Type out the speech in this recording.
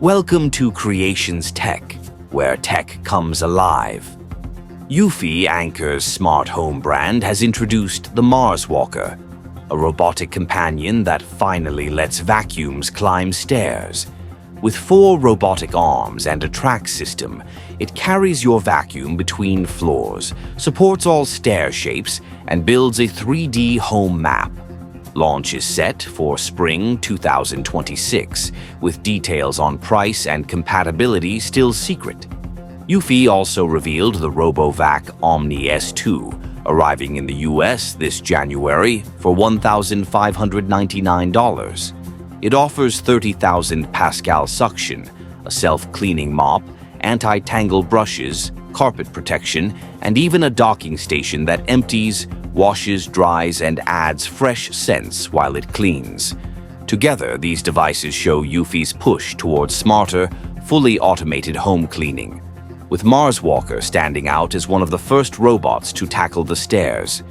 Welcome to Creations Tech, where tech comes alive. Eufy, Anker's smart home brand, has introduced the MarsWalker, a robotic companion that finally lets vacuums climb stairs. With 4 robotic arms and a track system, it carries your vacuum between floors, supports all stair shapes, and builds a 3D home map. Launch is set for spring 2026, with details on price and compatibility still secret. Eufy also revealed the RoboVac Omni S2, arriving in the US this January for $1,599. It offers 30,000 Pascal suction, a self-cleaning mop, anti-tangle brushes, carpet protection, and even a docking station that empties, washes, dries, and adds fresh scents while it cleans. Together, these devices show Eufy's push towards smarter, fully automated home cleaning, with MarsWalker standing out as one of the first robots to tackle the stairs.